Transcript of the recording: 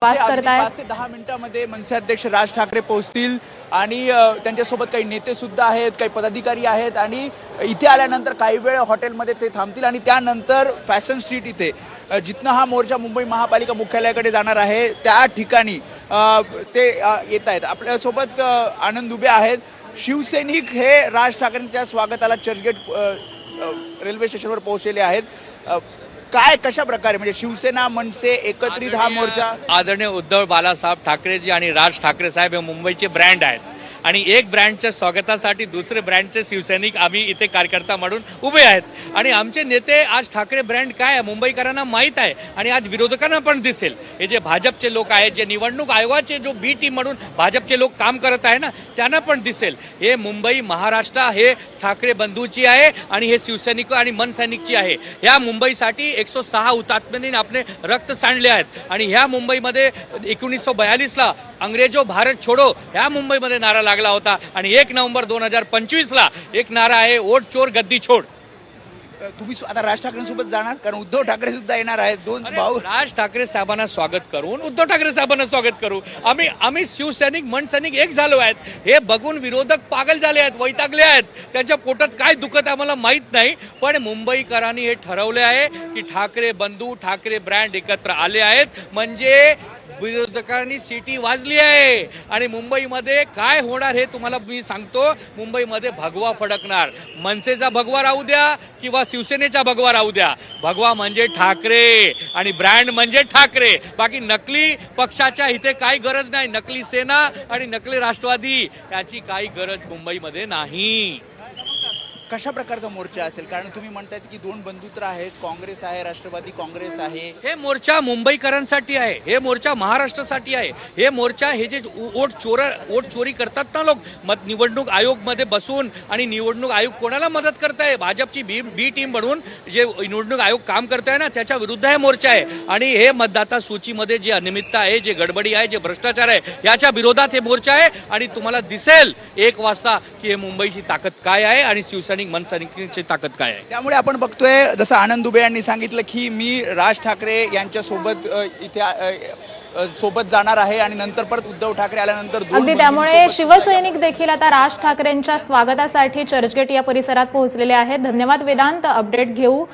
प्रवास करतायत। 5 ते 10 मिनिटांमध्ये मनसे अध्यक्ष राज ठाकरे पोहोचतील आणि त्यांच्यासोबत काही नेते सुद्धा आहेत, काही पदाधिकारी आहेत आणि इथे आल्यानंतर काही वेळ हॉटेलमध्ये ते थांबतील आणि त्यानंतर फॅशन स्ट्रीट इथे जिथनं हा मोर्चा मुंबई महापालिका मुख्यालयाकडे जाणार आहे त्या ठिकाणी ते येत आहेत। आपल्यासोबत आनंद दुबे आहेत। शिवसैनिक हे राज ठाकरेंच्या स्वागताला चर्चगेट रेल्वे स्टेशनवर पोहोचलेले आहेत। काय कशा प्रकारे म्हणजे शिवसेना मनसे एकत्रित हा मोर्चा? आदरणीय उद्धव बाळासाहेब ठाकरेजी आणि राज ठाकरे साहेब हे मुंबईचे ब्रँड आहेत आणि एक ब्रँडच्या स्वागतासाठी दुसरे ब्रँडचे शिवसैनिक आम्ही इथे कार्यकर्ता म्हणून उभे आहेत आणि आमचे नेते आज ठाकरे ब्रँड काय आहे मुंबईकरांना माहीत आहे आणि आज विरोधकांना पण दिसेल। हे जे भाजपचे लोक आहेत, जे निवडणूक आयोगाचे जो बी टीम म्हणून भाजपचे लोक काम करत आहे ना, त्यांना पण दिसेल हे मुंबई महाराष्ट्र हे ठाकरे बंधूची आहे आणि हे शिवसैनिक आणि मनसैनिकची आहे। ह्या मुंबईसाठी 106 हुतात्म्यांनी आपले रक्त सांडले आहेत आणि ह्या मुंबईमध्ये 1942ला अंग्रेजो भारत छोडो ह्या मुंबईमध्ये नारा लागला होता आणि 1 नोव्हेंबर 2025ला एक नारा आहे वोट चोर गद्दी छोड। तुम्ही आता राज ठाकरेंसोबत जाणार कारण उद्धव ठाकरे सुद्धा येणार आहेत, दोन भाऊ। राज ठाकरे साहेबांना स्वागत करून उद्धव ठाकरे साहेबांना स्वागत करू। आम्ही शिवसैनिक मनसैनिक एक झालो आहेत। हे बघून विरोधक पागल झाले आहेत, वैतागले आहेत, त्यांच्या पोटात काय दुखत आम्हाला माहित नाही, पण मुंबईकरांनी हे ठरवले आहे की ठाकरे बंधू ठाकरे ब्रँड एकत्र आले आहेत म्हणजे विरोधकांनी सिटी वाजली आहे आणि मुंबईमध्ये काय होणार हे तुम्हाला मी सांगतो। मुंबईमध्ये भगवा फडकणार, मनसेचा भगवा राहू द्या किंवा शिवसेनेचा भगवा राहू द्या, भगवा म्हणजे ठाकरे आणि ब्रँड म्हणजे ठाकरे। बाकी नकली पक्षाच्या इथे काही गरज नाही, नकली सेना आणि नकली राष्ट्रवादी याची काही गरज मुंबईमध्ये नाही। कशा प्रकारचा मोर्चा असेल कारण तुम्ही म्हणतायत की दोन बंधुत्व आहेत, काँग्रेस आहे, राष्ट्रवादी काँग्रेस आहे। हे मोर्चा मुंबईकरांसाठी आहे, हे मोर्चा महाराष्ट्रासाठी आहे। हे मोर्चा हे जे वोट चोरी करतात ना लोक निवडणूक आयोग मध्ये बसून आणि निवडणूक आयोग कोणाला मदत करताय, भाजपची बी टीम म्हणून जे निवडणूक आयोग काम करताय ना त्याच्या विरुद्ध हे मोर्चा आहे आणि हे मतदाता सूचीमध्ये जे अनियमितता आहे, जे गडबडी आहे, जे भ्रष्टाचार आहे याच्या विरोधात हे मोर्चा आहे आणि तुम्हाला दिसेल 1 वाजता की हे मुंबईची ताकद काय आहे आणि शिवसेना मनसैनिकांची ताकद काय आहे। त्यामुळे आपण बघतोय जसं आनंद दुबे यांनी सांगितलं की मी राज ठाकरे यांच्या सोबत इथे सोबत जाणार आहे आणि नंतर परत उद्धव ठाकरे आल्यानंतर अगदी त्यामुळे शिवसैनिक देखील आता राज ठाकरेंच्या स्वागतासाठी चर्चगेट या परिसरात पोहोचलेले आहेत। धन्यवाद वेदांत, अपडेट घेऊ।